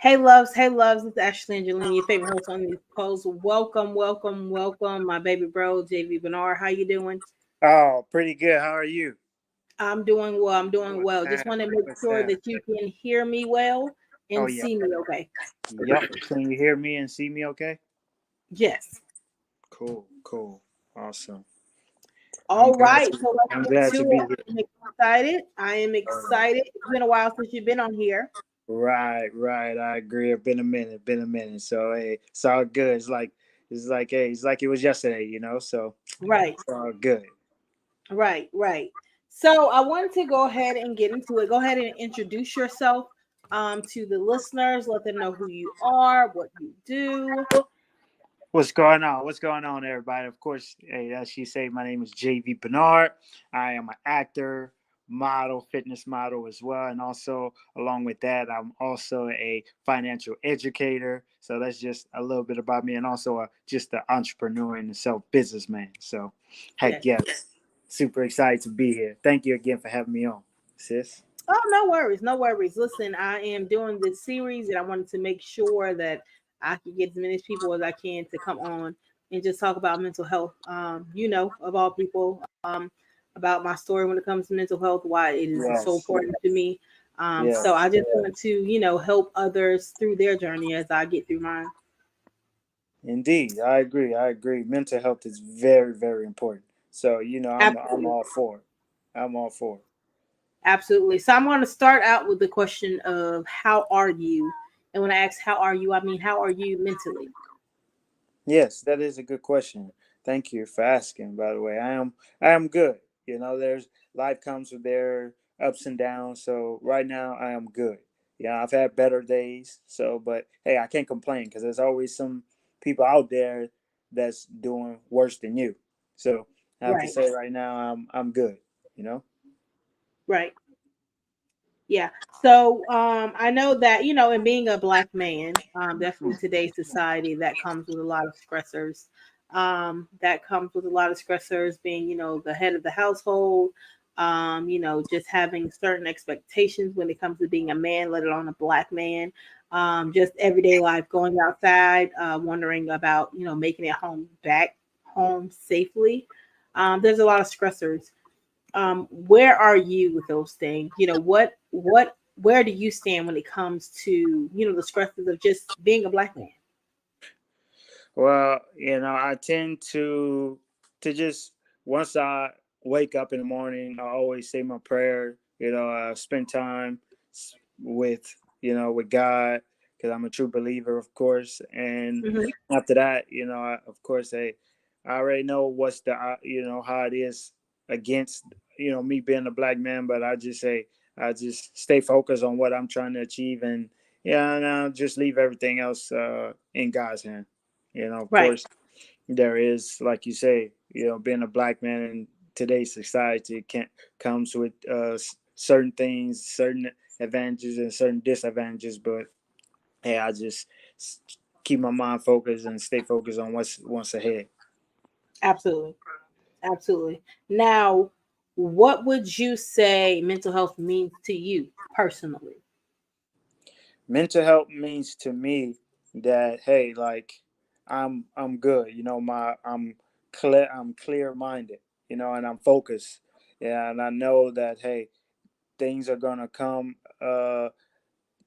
Hey loves, it's Ashley Angelini, your favorite host on these posts. Welcome, welcome, welcome, my baby bro, J.V Bernard. How you doing? Oh, pretty good. How are you? I'm doing well. I'm doing What's well. Just want to happening? make What's sure happening? that you can hear me well Oh and yeah. see me okay. Yep. Can you hear me and see me okay? Yes. Cool, cool. Awesome. I'm All glad right. to So let's I'm get glad to to be it. here. I'm excited. I am excited. It's been a while since you've been on here. Right, right. I agree. It's been a minute. So hey, it's all good. It's like it was yesterday, so Right. it's all good. Right. Right. So I wanted to go ahead and get into it. Go ahead and introduce yourself to the listeners. Let them know who you are, what you do. What's going on? What's going on, everybody? Of course, hey, as she say, my name is J.V Bernard. I am an actor, model, fitness model as well, and also along with that, I'm also a financial educator. So that's just a little bit about me, and also just an entrepreneur and a self businessman. So, heck Yes. yes, super excited to be here. Thank you again for having me on, sis. Oh, no worries, no worries. Listen, I am doing this series, and I wanted to make sure that I can get as many people as I can to come on and just talk about mental health. Of all people, about my story when it comes to mental health, why it is so Yes, important to me. So yes, I just want to, help others through their journey as I get through mine. indeed, I agree. I agree. Mental health is very, very important. So I'm Absolutely, all for it. I'm all for it. absolutely. So I'm going to start out with the question of how are you? And when I ask how are you, I mean how are you mentally? Yes, that is a good question. Thank you for asking. By the way, I am good. There's life comes with their ups and downs. So right now I am good. Yeah, I've had better days. So, but hey, I can't complain because there's always some people out there that's doing worse than you. So I have to Right, say right now I'm good. You know. right. Yeah. So I know that, in being a black man, definitely Hmm. today's society, that comes with a lot of stressors. That comes with a lot of stressors being, the head of the household, just having certain expectations when it comes to being a man, let alone a black man. Just everyday life, going outside, wondering about, making it back home safely. There's a lot of stressors. Where are you with those things? Where do you stand when it comes to, the stresses of just being a black man? Well, I tend to just once I wake up in the morning, I always say my prayer. I spend time with with God because I'm a true believer, of course. And Hmm. after that, of course, I already know what's the how it is against me being a black man, but I just stay focused on what I'm trying to achieve, and and I'll just leave everything else in God's hand. Of Right, course, there is, like you say, being a black man in today's society can comes with certain things, certain advantages and certain disadvantages. But hey, I just keep my mind focused and stay focused on what's ahead. absolutely, absolutely. Now, what would you say mental health means to you personally? Mental health means to me that hey, like I'm good. I'm clear minded. And I'm focused. Yeah, and I know that hey, things are gonna come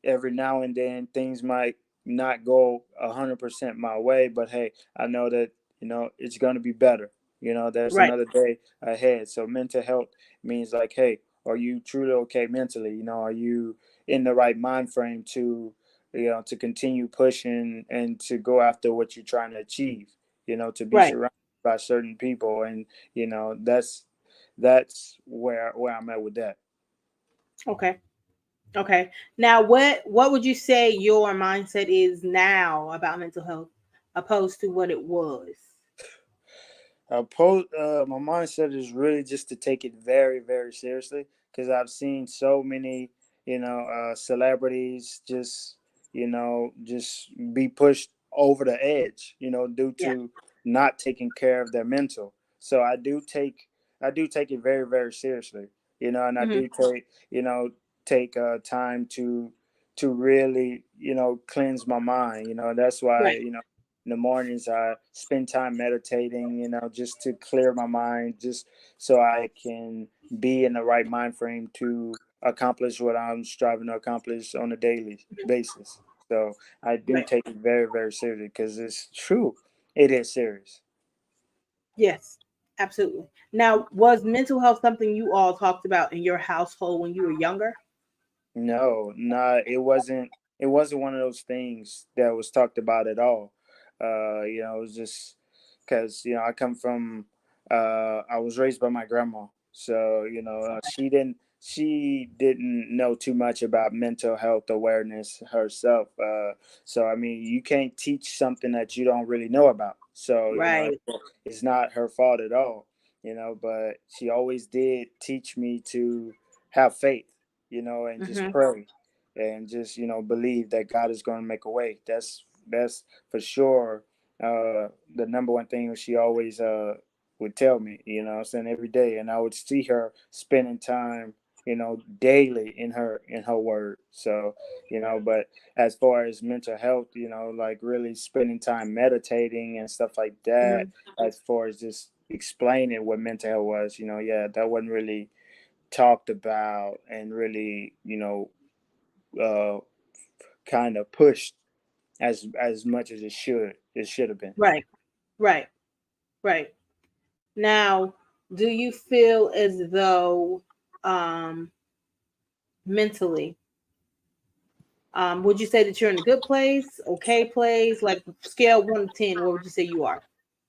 every now and then. Things might not go 100% my way, but hey, I know that it's gonna be better. There's Right, another day ahead. So mental health means like, hey, are you truly okay mentally? Are you in the right mind frame to to continue pushing and to go after what you're trying to achieve? To be right. surrounded by certain people, and that's where I'm at with that. Okay, okay. Now, what would you say your mindset is now about mental health, opposed to what it was? My mindset is really just to take it very, very seriously because I've seen so many, celebrities just be pushed over the edge, due Yeah. to not taking care of their mental. So I do take it very, very seriously, and I Hmm. do take time to really, cleanse my mind. That's why, Right. in the mornings I spend time meditating, just to clear my mind, just so I can be in the right mind frame to accomplish what I'm striving to accomplish on a daily basis. So I do Right. take it very, very seriously because it's true. It is serious. Yes. Absolutely. Now, was mental health something you all talked about in your household when you were younger? No, not it wasn't. It wasn't one of those things that was talked about at all. It was just because I come from. I was raised by my grandma, so she didn't know too much about mental health awareness herself. So I mean, you can't teach something that you don't really know about. So Right. it's not her fault at all. But she always did teach me to have faith, and just Mm-hmm. pray and just, believe that God is going to make a way. That's for sure. The number one thing she always would tell me, I'm saying every day, and I would see her spending time, daily in her word. So, but as far as mental health, like really spending time meditating and stuff like that, Mm-hmm. as far as just explaining what mental health was, yeah, that wasn't really talked about and really, uh, kind of pushed as much as it should have been. Right. Right. Right. Now, do you feel as though um mentally, would you say that you're in a good place, okay place, like scale 1 to 10, what would you say you are?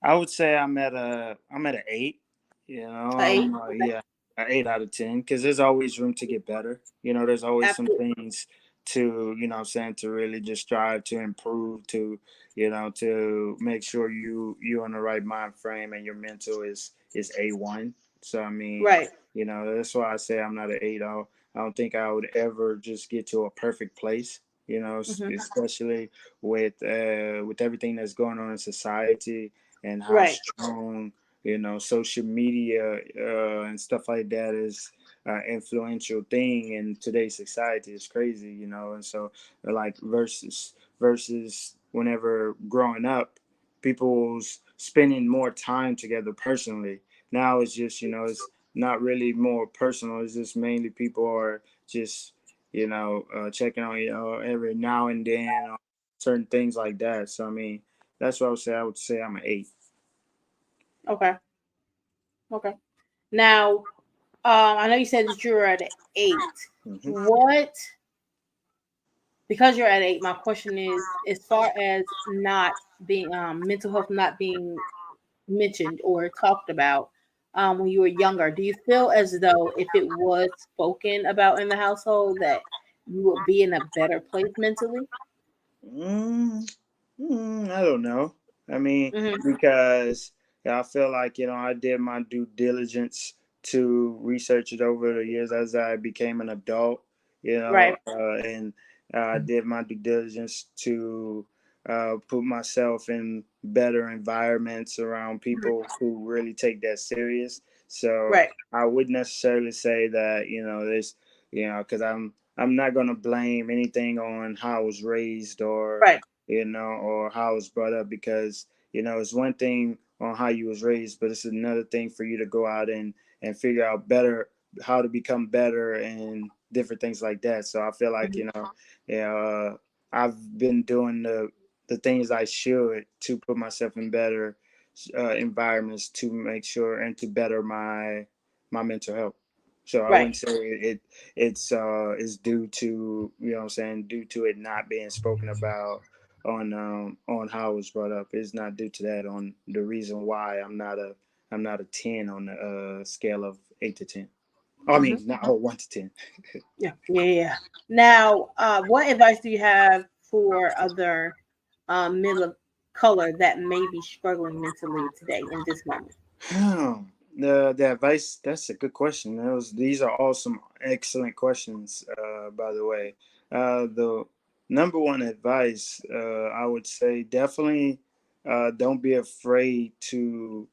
I would say I'm at an 8. A eight? Okay. Yeah, an 8 out of 10, because there's always room to get better. There's always some Absolutely. things to, what I'm saying, to really just strive to improve, to make sure you on the right mind frame and your mental is A1. So I mean, Right. that's why I say I'm not an 8. I don't think I would ever just get to a perfect place. Hmm. Especially with everything that's going on in society and how Right. strong social media and stuff like that is influential thing in today's society. Is crazy, and so like versus whenever growing up, people's spending more time together personally. Now it's just it's not really more personal. It's just mainly people are just checking on every now and then on certain things like that. So I mean, that's what I would say. I would say I'm an 8. Okay. Okay. Now, I know you said that you're at an 8. Mm-hmm. What, because you're at 8, my question is, as far as not being, mental health not being mentioned or talked about when you were younger, do you feel as though if it was spoken about in the household that you would be in a better place mentally? Mm, I don't know. I mean, Hmm. because I feel like I did my due diligence to research it over the years as I became an adult. Right. And I did my due diligence to put myself in better environments around Mhm. people who really take that serious. So Right. I wouldn't necessarily say that this, because I'm not gonna blame anything on how I was raised or Right. or how I was brought up, because it's one thing on how you was raised, but it's another thing for you to go out and figure out better how to become better and different things like that. So I feel like Mhm. yeah, I've been doing the things I should to put myself in better environments to make sure and to better my mental health. So I Right. wouldn't say it's due to what I'm saying, due to it not being spoken about on how it was brought up. It's not due to that. On the reason why I'm not a 10 on the scale of 8 to 10. Oh, I Hmm. mean, not 1 to 10. Yeah. Yeah. Yeah. Now, what advice do you have for other men of color that may be struggling mentally today in this moment? The advice, that's a good question. These are all some excellent questions, by the way. The number one advice, I would say, definitely don't be afraid to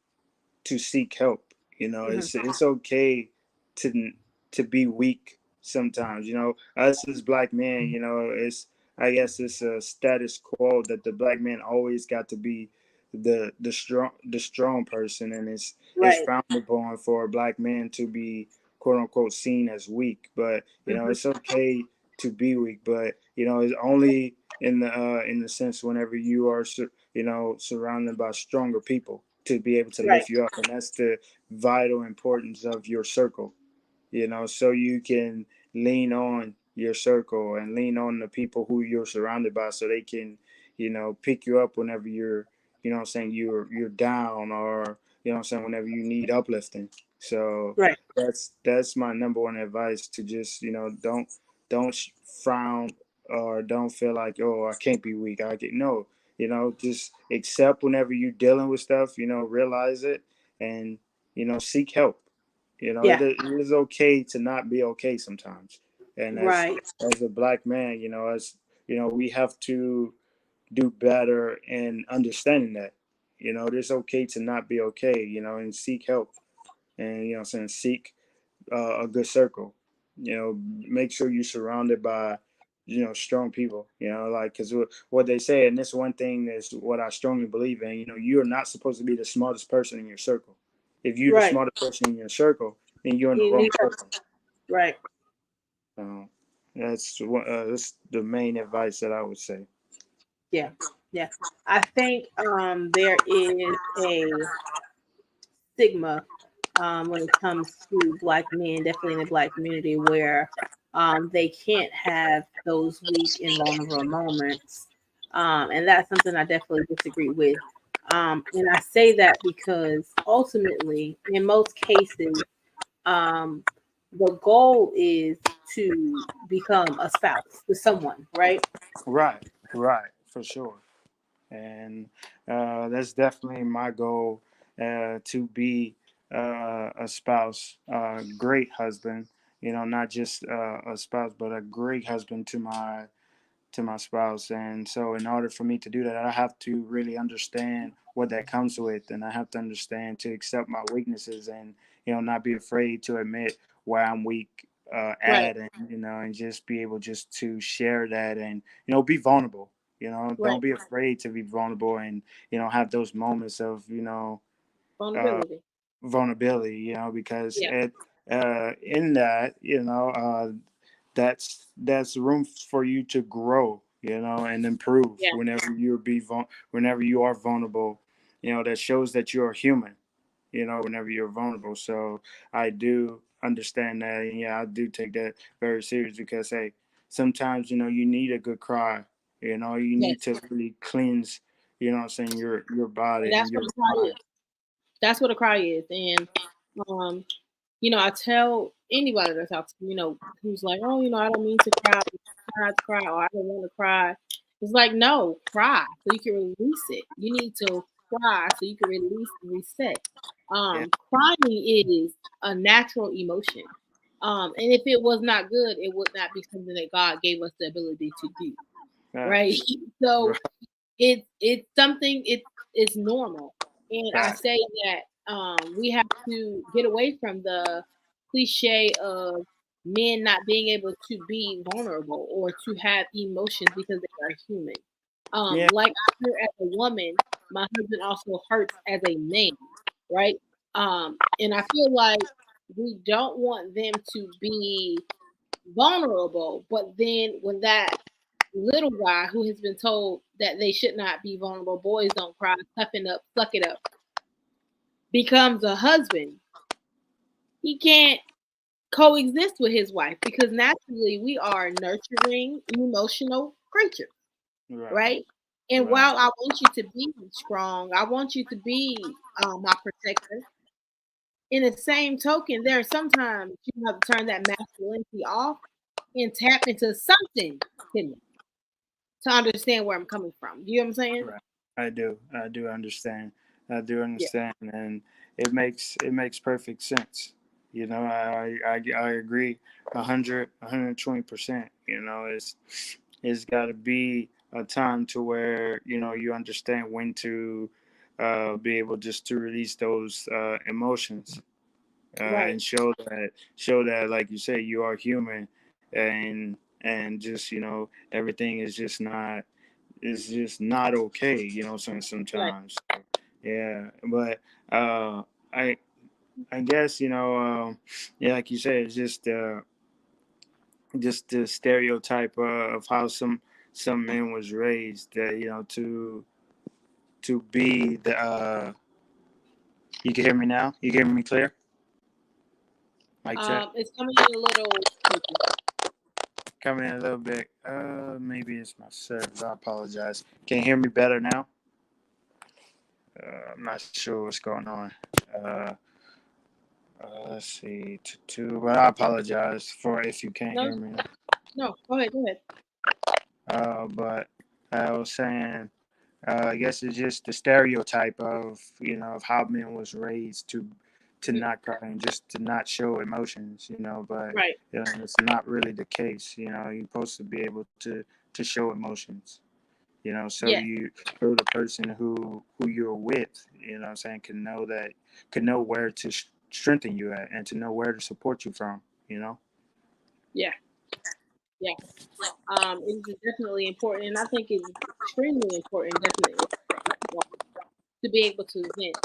seek help. Hmm. It's okay to to be weak sometimes. Us as black men, it's, I guess it's a status quo that the black man always got to be the strong person, and it's Right. frowned upon for a black man to be quote unquote seen as weak. But Hmm. it's okay to be weak, but it's only in the sense whenever you are surrounded by stronger people to be able to Right. lift you up, and that's the vital importance of your circle, so you can lean on your circle and lean on the people who you're surrounded by, so they can pick you up whenever you're what I'm saying, you're down, or what I'm saying, whenever you need uplifting. So Right. that's my number one advice, to just don't frown, or don't feel like, oh, I can't be weak, I get no, just accept whenever you're dealing with stuff, realize it, and seek help. Yeah. It is okay to not be okay sometimes. And Right. as a black man, as we have to do better in understanding that. It's okay to not be okay, and seek help, and saying, seek a good circle. Make sure you're surrounded by strong people. Like, because what they say, and this one thing is what I strongly believe in. You're not supposed to be the smartest person in your circle. If you're the Right. smartest person in your circle, then you're in the You wrong need help. circle. Right. So that's the main advice that I would say. Yeah. Yeah. I think there is a stigma when it comes to black men, definitely in the black community, where they can't have those weak and vulnerable moments. And that's something I definitely disagree with. And I say that because ultimately, in most cases, um, the goal is to become a spouse to someone, right? Right, right, for sure. And that's definitely my goal, to be a spouse, a great husband. Not just a spouse, but a great husband to my spouse. And so, in order for me to do that, I have to really understand what that comes with, and I have to understand to accept my weaknesses, and not be afraid to admit where I'm weak Right, at, and and just be able just to share that, and be vulnerable. right. Don't be afraid to be vulnerable, and have those moments of uh, Vulnerability. vulnerability. Because Yeah, in that, that's room for you to grow, and improve yeah, whenever you are vulnerable. That shows that you're human, whenever you're vulnerable. So I do understand that, and yeah, I do take that very serious, because hey, sometimes you need a good cry. You yes. need to really cleanse, what I'm saying, your And body that's and what your a cry is. mind. That's what a cry is. And um, I tell anybody that talks to me, who's like, oh, I don't mean to cry, try not to cry, or I don't want to cry. It's like, no, cry so you can release it. You need to cry so you can release and reset. Yeah. Crying is a natural emotion. And if it was not good, it would not be something that God gave us the ability to do. Right. Facts. So Right. it's something it's normal. And I Facts. say that we have to get away from the cliche of men not being able to be vulnerable or to have emotions because they are human. Yeah. Like I hurt as a woman, my husband also hurts as a man, right? And I feel like we don't want them to be vulnerable, but then when that little guy who has been told that they should not be vulnerable, boys don't cry, toughen up, suck it up, becomes a husband, he can't coexist with his wife because naturally we are nurturing, emotional creatures, Right. right? And Right. while I want you to be strong, I want you to be my protector. In the same token, there are sometimes you have to turn that masculinity off and tap into something feminine to understand where I'm coming from. Do you know what I'm saying? Right. I do. I do understand. I do Yeah. understand, and it makes perfect sense. I agree 120%. It's got to be a time to where you understand when to be able just to release those emotions, Right. and show that, like you say, you are human, and just everything is just not okay. Right. Sometimes. Yeah, but uh, I I guess yeah, like you said, it's just the stereotype of how some men was raised. To be the you can hear me now. You can hear me clear. Mic check. It's coming in a little shaky. Coming in a little bit. Maybe it's my service. I apologize. Can you hear me better now? I'm not sure what's going on. Uh, let's see. But I apologize for if you can't No, hear me. no. Go ahead. Go ahead. But I was saying, I guess it's just the stereotype of of how men was raised to Mhm. not cry and just to not show emotions. But Right. it's not really the case. You're supposed to be able to show emotions. So Yes. so the person who you're with, what I'm saying, can know where to strengthen you at and to know where to support you from. You know. Yeah. Yeah. It is definitely important, and I think it's extremely important, definitely, to be able to vent.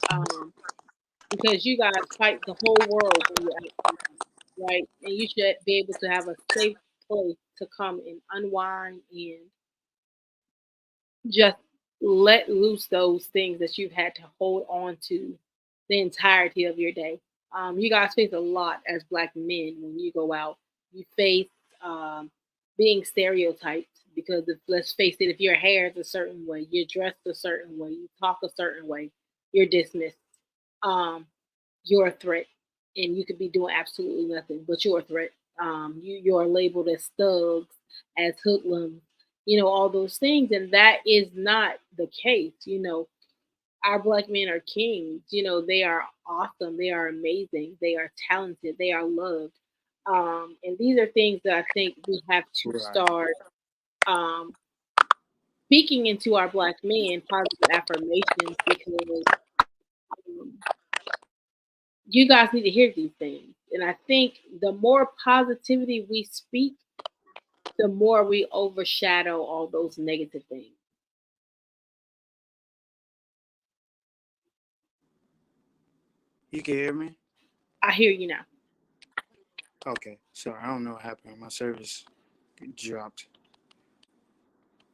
Because you guys fight the whole world when you're out, right? And you should be able to have a safe place to come and unwind and just let loose those things that you've had to hold on to the entirety of your day. You guys face a lot as black men when you go out. You face um, being stereotyped because if, let's face it, if your hair is a certain way, you're dressed a certain way, you talk a certain way, you're dismissed. Um, you're a threat, and you could be doing absolutely nothing, but you're a threat. You're labeled as thugs, as hoodlums, all those things, and that is not the case. Our black men are kings. They are awesome. They are amazing. They are talented. They are loved. And these are things that I think we have to Right. start um, speaking into our black men, positive affirmations, because um, you guys need to hear these things. And I think the more positivity we speak, the more we overshadow all those negative things. You can hear me. I hear you now. Okay, sorry, I don't know what happened. My service dropped.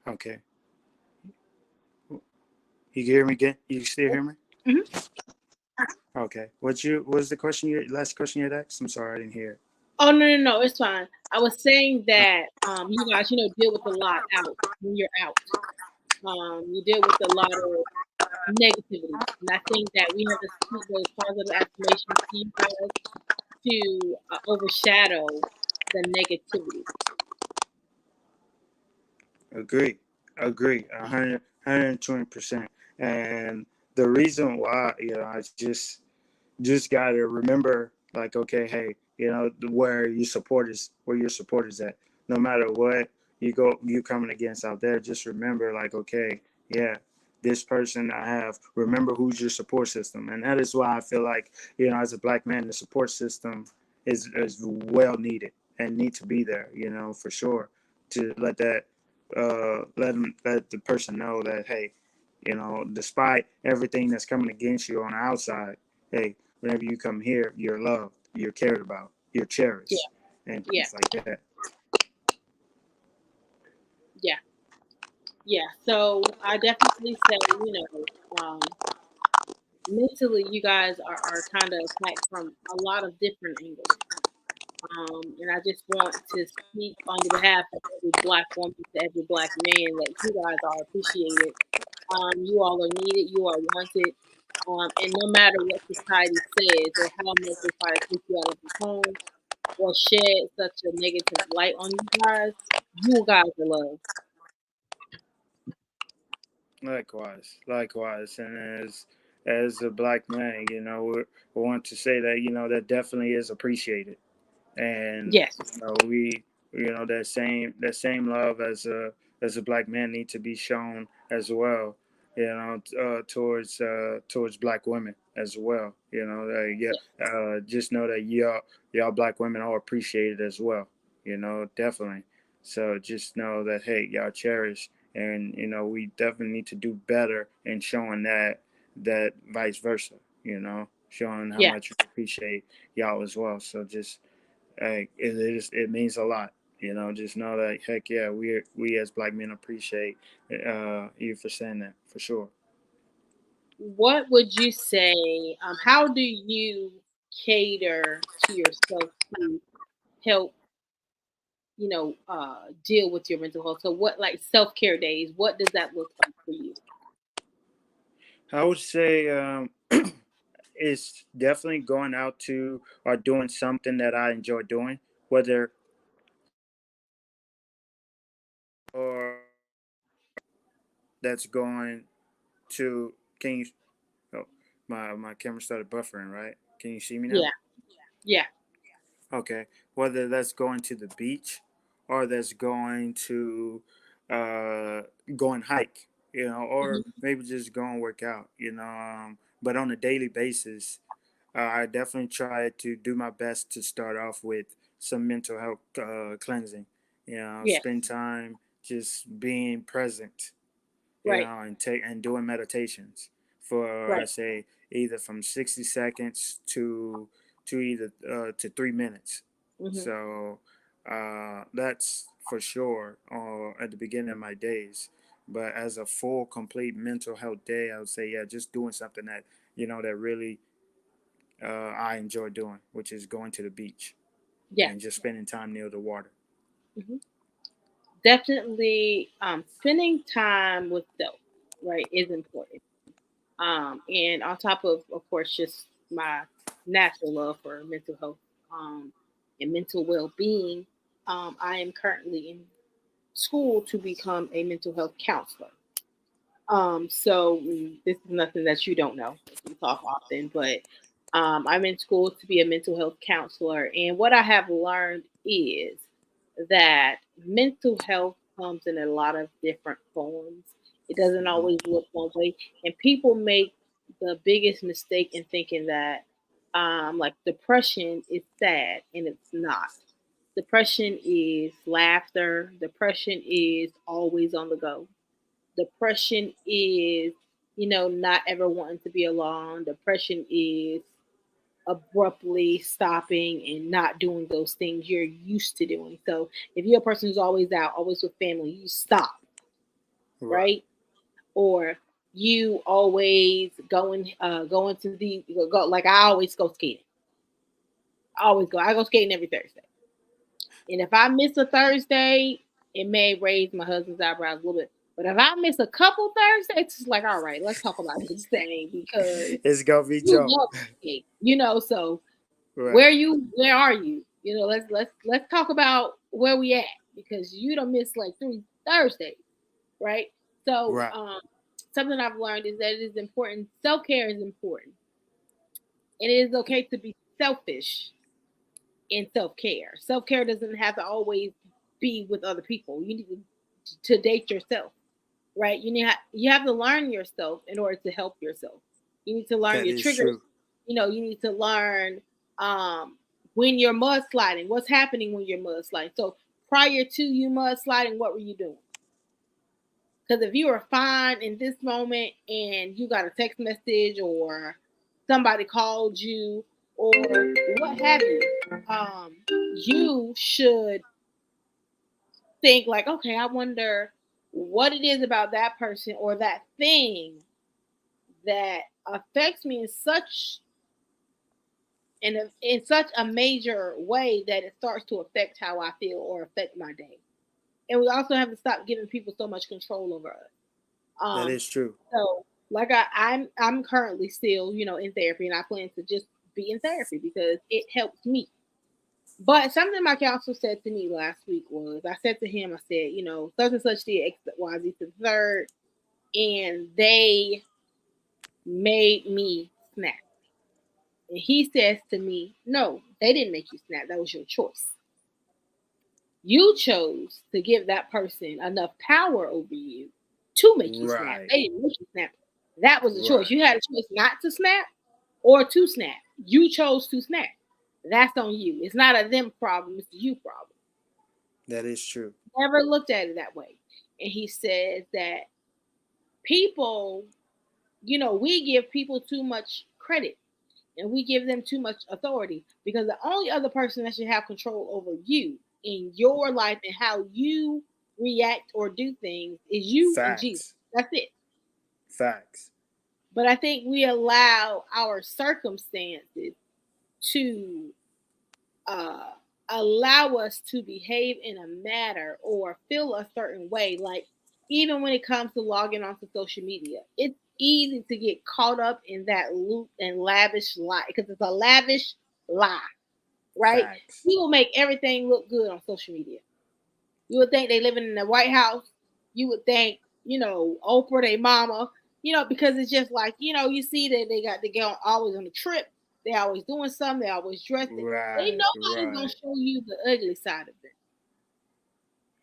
Okay, you can hear me again? You still hear me? Mhm. Okay, what was the question? Your last question you had asked? I'm sorry, I didn't hear it. Oh, no, no, no, it's fine. I was saying that you guys, deal with a lot out when you're out. You deal with a lot of negativity, and I think that we have to speak those positive affirmations to you guys to overshadow the negativity. Agree, agree, 120%. And the reason why, I just gotta remember, like, okay, hey, where your support is at. No matter what you coming against out there, just remember, like, okay, yeah, this person I have. Remember who's your support system, and that is why I feel like, as a black man, the support system is well needed and need to be there. For sure, to let the person know that, hey, despite everything that's coming against you on the outside, hey, whenever you come here, you're loved, you're cared about, you're Yeah, cherished, and yeah, things like that. yeah, yeah. So I definitely say, mentally, you guys are kind of attacked from a lot of different angles. And I just want to speak on the behalf of every black woman to every black man that you guys are appreciated. You all are needed. You are wanted. And no matter what society says or how much they try to take you out of your home or shed such a negative light on you guys are loved. Likewise, and as a black man, we want to say that that definitely is appreciated, and Yes, we that same love as a black man need to be shown as well, towards black women as well. Yeah, yes, just know that y'all black women are appreciated as well. definitely. So just know that, hey, y'all cherish, and we definitely need to do better in showing that vice versa. Showing how Yeah. much we appreciate y'all as well. So just, hey, it means a lot. Just know that, heck yeah, we as black men appreciate you for saying that for sure. What would you say? How do you cater to yourself to help, deal with your mental health? So, what like self care days? What does that look like for you? I would say it's definitely going out to or doing something that I enjoy doing, whether or that's going to. Can you? Oh, my camera started buffering. Right? Can you see me now? Yeah, yeah. Okay. Whether that's going to the beach or that's going to uh, go and hike, or Hmm. maybe just go and work out, but on a daily basis, I definitely try to do my best to start off with some mental health cleansing. Yeah. Spend time just being present, Right. and doing meditations for, I Right. say, either from 60 seconds to either to 3 minutes. Hmm. So that's for sure at the beginning of my days. But as a full, complete mental health day, I would say, yeah, just doing something that really I enjoy doing, which is going to the beach Yeah. and just spending time near the water. Hmm. Definitely, spending time with self, right, is important. And on top of course, just my natural love for mental health, and mental well being, I am currently in school to become a mental health counselor. So this is nothing that you don't know. We talk often, but I'm in school to be a mental health counselor, and what I have learned is that mental health comes in a lot of different forms. It doesn't Hmm. always look one way, and people make the biggest mistake in thinking that like depression is sad, and it's not. Depression is laughter. Depression is always on the go. Depression is, not ever wanting to be alone. Depression is abruptly stopping and not doing those things you're used to doing. So if you're a person who's always out, always with family, you stop, Right. right? Or you always going to the go like I always go skating. I always go. I go skating every Thursday. And if I miss a Thursday, it may raise my husband's eyebrows a little bit. But if I miss a couple Thursdays, it's like, all right, let's talk about this thing because It's gonna be you Joe. love it, you know. So Right. where are you? Let's talk about where we at because you don't miss like 3 Thursdays, right? So Right. something I've learned is that it is important. Self care is important, and it is okay to be selfish in self care. Self care doesn't have to always be with other people. You need to date yourself, right? You have to learn yourself in order to help yourself. You need to learn That your is triggers. true. You need to learn um, when you're mudsliding. What's happening when you're mudsliding? So prior to you mudsliding, what were you doing? Because if you were fine in this moment and you got a text message or somebody called you or what have you, you should think like, okay, I wonder what it is about that person or that thing that affects me in such a major way that it starts to affect how I feel or affect my day. And we also have to stop giving people so much control over us. That Um, is true. so like I'm currently still, in therapy and I plan to just be in therapy because it helps me. But something my counselor said to me last week was I said to him, I said, such and such did X, Y, Z to the third, and they made me snap. And he says to me, no, they didn't make you snap. That was your choice. You chose to give that person enough power over you to make you snap. Right. They didn't make you snap. That was the choice. Right. You had a choice not to snap or to snap. You chose to snap. That's on you. It's not a them problem, it's a you problem. That is true. Never looked at it that way. And he says that people, we give people too much credit and we give them too much authority because the only other person that should have control over you in your life and how you react or do things is you and Jesus. Facts. That's it. Facts. But I think we allow our circumstances to uh, allow us to behave in a manner or feel a certain way. Like, even when it comes to logging onto social media, it's easy to get caught up in that loop and lavish lie because it's a lavish lie, right? Facts. People make everything look good on social media. You would think they living in the White House. You would think, Oprah, they mama, because it's just like, you see that they go always on a trip. They always doing something. They always dressed it. Ain't Right. nobody's gonna Right. show you the ugly side of it.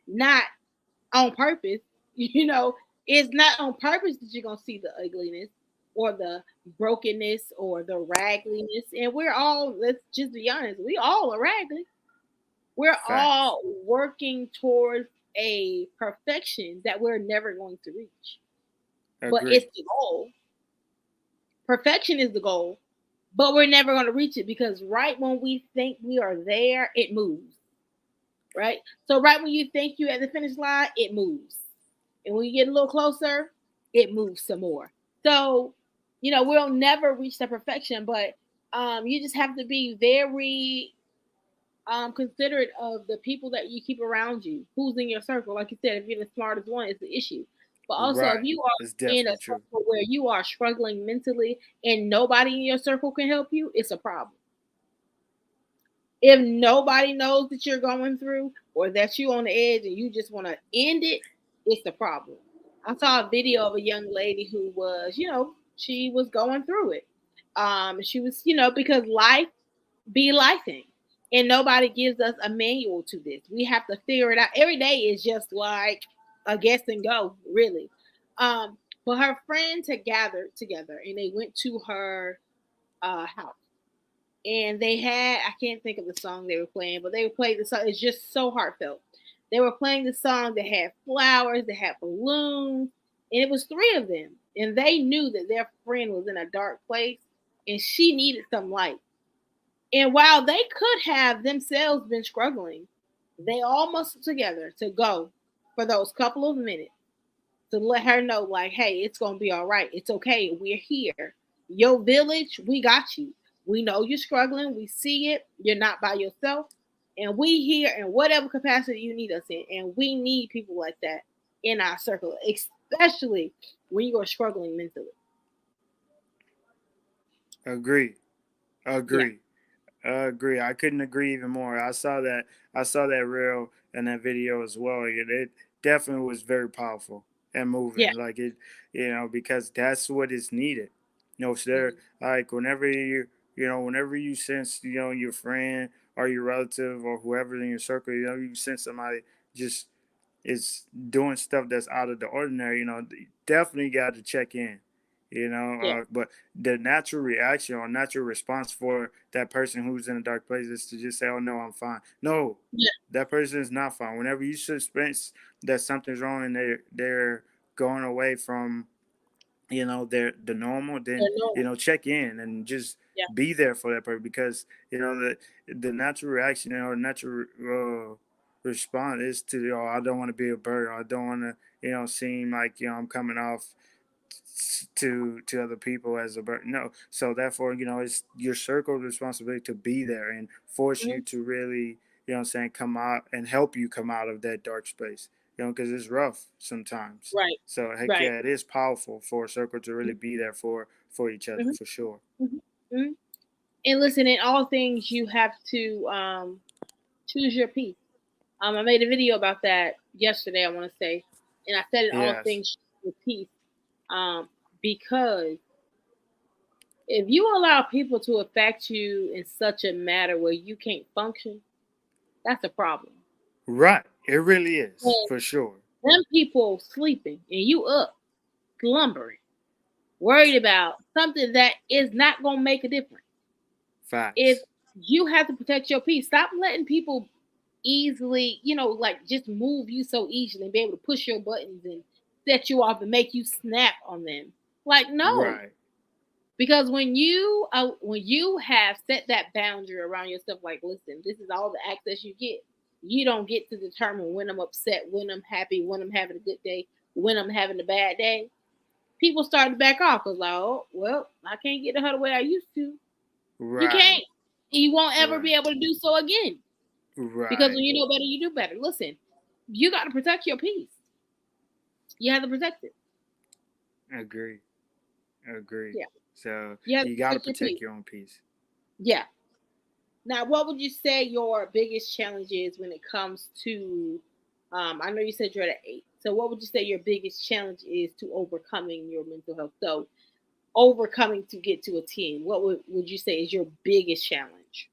Not on purpose. You know, it's not on purpose that you're gonna see the ugliness or the brokenness or the ragliness. And we're all, let's just be honest, we all are raggly. We're Facts. all working towards a perfection that we're never going to reach. But Agree. it's the goal. Perfection is the goal, but we're never going to reach it because right when we think we are there, it moves. Right? So right when you think you're at the finish line, it moves. And when you get a little closer, it moves some more. So, we'll never reach the perfection, but you just have to be very considerate of the people that you keep around you, who's in your circle. Like you said, if you're the smartest one, it's the issue. But also, if Right. you are It's in a definitely true. circle where you are struggling mentally and nobody in your circle can help you, it's a problem. If nobody knows that you're going through or that you're on the edge and you just want to end it, it's the problem. I saw a video of a young lady who was, she was going through it. She was, because life be lifing. And nobody gives us a manual to this. We have to figure it out. Every day is just like a guess and go, really. But her friends had gathered together and they went to her house. And they had, I can't think of the song they were playing, but they played the song. It's just so heartfelt. They were playing the song that had flowers, that had balloons, and it was three of them. And they knew that their friend was in a dark place and she needed some light. And while they could have themselves been struggling, they all muscled together to go for those couple of minutes to let her know, like, hey, it's going to be all right. It's okay. We're here. Your village, we got you. We know you're struggling. We see it. You're not by yourself. And we here in whatever capacity you need us in. And we need people like that in our circle, especially when you are struggling mentally. Agree. Yeah. Agree. Agree. I couldn't agree even more. I saw that. I saw that reel and that video as well. It definitely was very powerful and Yeah. moving. Like it, because that's what is needed. So there, Mhm. like whenever you sense, your friend or your relative or whoever in your circle, you sense somebody just is doing stuff that's out of the ordinary, definitely got to check in, Yeah. but the natural reaction or natural response for that person who's in a dark place is to just say, "Oh no, I'm fine." No, Yeah. that person is not fine. Whenever you suspect that something's wrong and they're going away from they're the normal, then No. check in and just Yeah. be there for that person because the natural reaction or natural response is to, oh, I don't want to be a bird, I don't want to seem like I'm coming off to other people as a bird. No, so therefore it's your circle of responsibility to be there and force you Mhm. to really come out and help you come out of that dark space, because it's rough sometimes. Right. So heck Right. yeah, it is powerful for a circle to really Mhm. be there for each other Mhm. for sure. Mhm. Mhm. And listen, in all things, you have to choose your peace. I made a video about that yesterday, I want to say, and I said in all Yes. things, choose your peace, um, because if you allow people to affect you in such a matter where you can't function, that's a problem. Right. It really is And for sure. them people sleeping and you up, slumbering, worried about something that is not going to make a difference. If Facts. you have to protect your peace, stop letting people easily, like just move you so easily and be able to push your buttons and set you off and make you snap on them. Like, no. Right. Because when you have set that boundary around yourself, like, listen, this is all the access you get. You don't get to determine when I'm upset, when I'm happy, when I'm having a good day, when I'm having a bad day. People start to back off because, like, oh, well, I can't get to her the way I used to. You Right. can't. You won't ever be Right. able to do so again. Because Right. when you know better, you do better. Listen, you got to protect your peace. You have to protect it. Agree. Agree. Yeah. So You have to you got to protect your protect peace. your own peace. Yeah. Now, what would you say your biggest challenge is when it comes to? I know you said you're at an 8. So, what would you say your biggest challenge is to overcoming your mental health? So, overcoming to get to a 10. What would you say is your biggest challenge?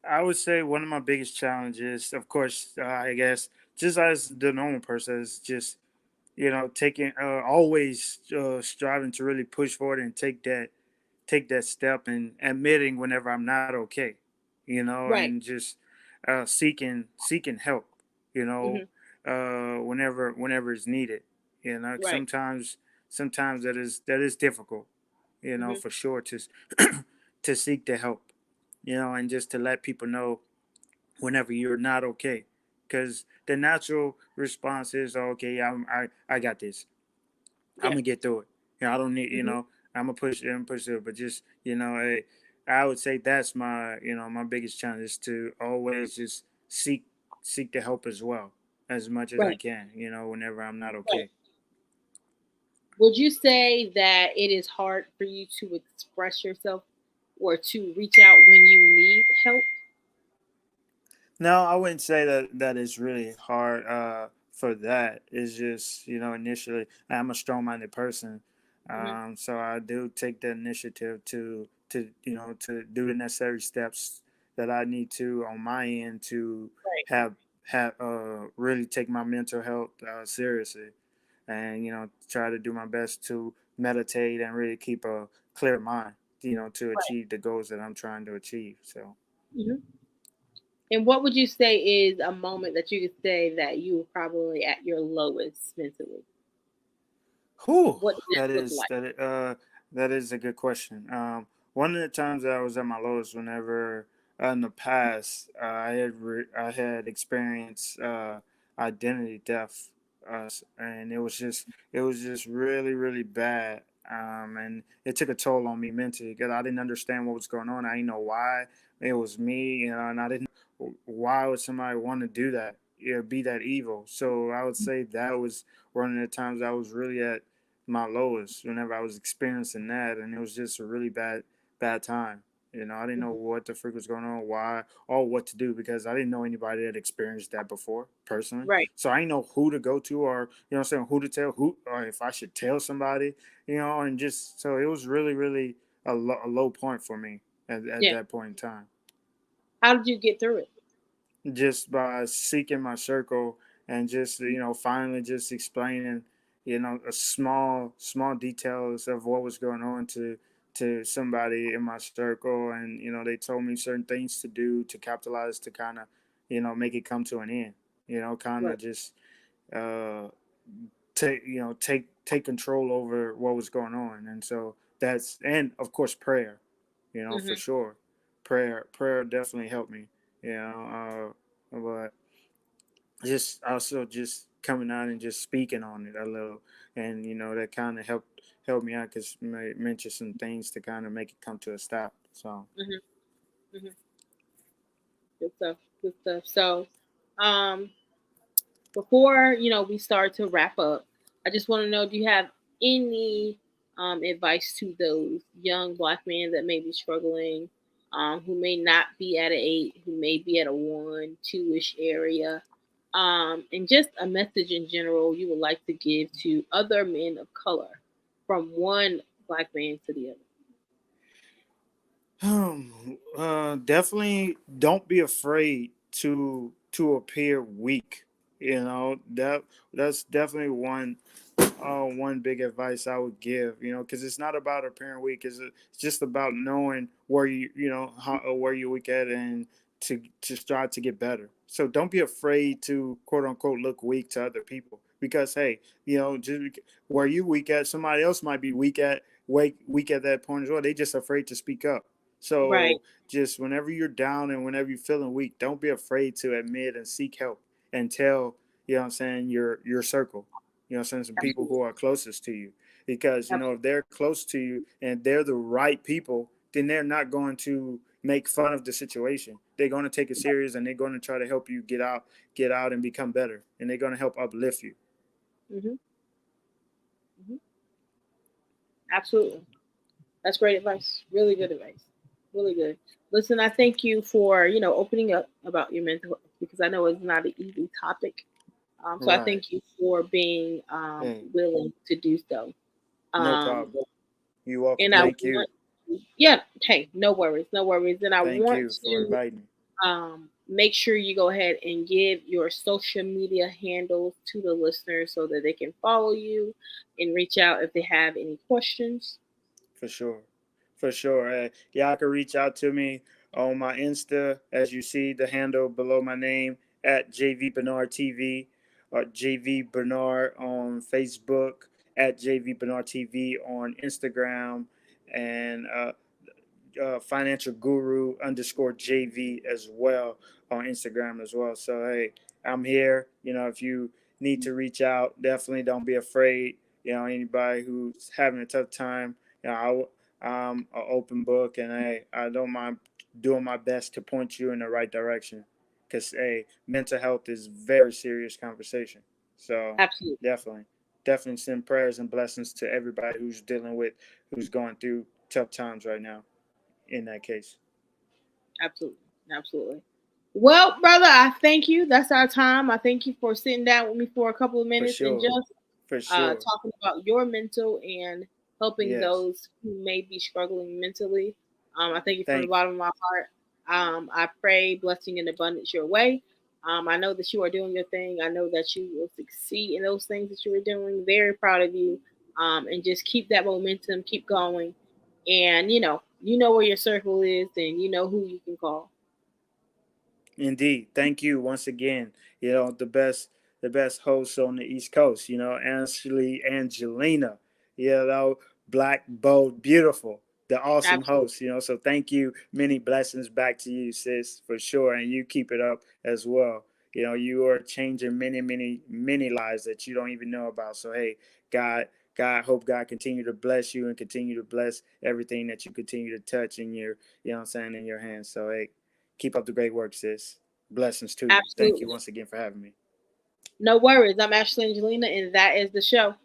I would say one of my biggest challenges, of course, I guess, just as the normal person, is just taking always striving to really push forward and take that step and admitting whenever I'm not okay, Right. and just seeking help, you know, Hmm. whenever it's needed. Right. Sometimes that is difficult, Hmm. for sure to seek the help, and just to let people know whenever you're not okay, because the natural response is, okay, I got this. I'm Yeah. gonna get through it. I don't need, Hmm. I'm gonna push it and push it, but just, I would say that's my biggest challenge is to always just seek the help as well, as much as I Right. can, whenever I'm not Right. okay. Would you say that it is hard for you to express yourself or to reach out when you need help? No, I wouldn't say that it's really hard for that. It's just, initially I'm a strong-minded person, Hmm. so I do take the initiative to do the necessary steps that I need to on my end to Right. have really take my mental health seriously, and try to do my best to meditate and really keep a clear mind, to Right. achieve the goals that I'm trying to achieve. So. Hmm. And what would you say is a moment that you could say that you were probably at your lowest mentally? Whew, What did that that look is like? that that is a good question. One of the times that I was at my lowest, whenever in the past, I had experienced identity theft, and it was just really really bad. And it took a toll on me mentally because I didn't understand what was going on. I didn't know why it was me, and I didn't know why would somebody want to do that, be that evil. So I would say that was one of the times I was really at my lowest whenever I was experiencing that, and it was just a really bad time. I didn't know Mhm. what the freak was going on, why, or what to do because I didn't know anybody that experienced that before personally. Right. So I didn't know who to go to, or what I'm saying, who to tell, who, or if I should tell somebody, and just so it was really really a low point for me at Yeah. that point in time, How did you get through it? just by seeking my circle and just finally just explaining a small details of what was going on to somebody in my circle, and they told me certain things to do to capitalize to kind of make it come to an end, kind Right. of just uh take control over what was going on. And so that's, and of course prayer, for Hmm. sure. Prayer definitely helped me, but just also just coming out and just speaking on it a little, and that kind of helped me out because mentioned some things to kind of make it come to a stop. So. Hmm. Hmm. Good stuff. Good stuff. So, um, before we start to wrap up, I just want to know: do you have any advice to those young black men that may be struggling, who may not be at an 8, who may be at a 1, 2-ish area, and just a message in general you would like to give to other men of color, from one black man to the other? Definitely don't be afraid to appear weak. That's definitely one big advice I would give. Because it's not about appearing weak. It's just about knowing where where you weak at, and to strive to get better. So don't be afraid to quote unquote look weak to other people because hey, just where you weak at, somebody else might be weak at that point as well. They just afraid to speak up. Right. So just whenever you're down and whenever you're feeling weak, don't be afraid to admit and seek help and tell, what I'm saying, your circle. What I'm saying, some people Absolutely. who are closest to you. Because, if Absolutely. they're close to you and they're the right people, then they're not going to make fun of the situation. They're going to take it serious and they're going to try to help you get out and become better. And they're going to help uplift you. Hmm. Hmm. Absolutely. That's great advice. Really good advice. Really good. Listen, I thank you for opening up about your mental health because I know it's not an easy topic. So I Right. thank you for being Hey, willing to do so. no Um, problem. You're welcome. and I Thank you. want, yeah, hey, no worries, no worries. And I Thank want you for to inviting me. make sure you go ahead and give your social media handles to the listeners so that they can follow you and reach out if they have any questions. For sure. For sure. Y'all can reach out to me on my Insta, as you see the handle below my name, at JV Bernard TV, or JV Bernard on Facebook, at JV Bernard TV on Instagram, and financial guru underscore JV as well on Instagram as well. So hey, I'm here. If you need to reach out, definitely don't be afraid. Anybody who's having a tough time, I'm an open book, and hey, I don't mind doing my best to point you in the right direction. Cause hey, mental health is very serious conversation. So Absolutely. definitely, definitely send prayers and blessings to everybody who's going through tough times right now in that case. Absolutely. Absolutely. Well, brother, I thank you. That's our time. I thank you for sitting down with me for a couple of For minutes and sure. just For sure. talking about your mental and helping Yes. those who may be struggling mentally. I thank you from the Thank bottom of my heart. I pray blessing and abundance your way. I know that you are doing your thing. I know that you will succeed in those things that you are doing. Very proud of you. And just keep that momentum, keep going. And you know where your circle is, and you know who you can call. Indeed. Thank you once again. The best host on the East Coast, Ashley Angelina, Black, Bold, Beautiful, the awesome Absolutely. host, So thank you. Many blessings back to you, sis, for sure. And you keep it up as well. You are changing many, many, many lives that you don't even know about. So hey, hope God continue to bless you and continue to bless everything that you continue to touch in your, in your hands. So hey, keep up the great work, sis. Blessings to you. Thank you Absolutely. once again for having me. No worries. I'm Ashley Angelina, and that is the show.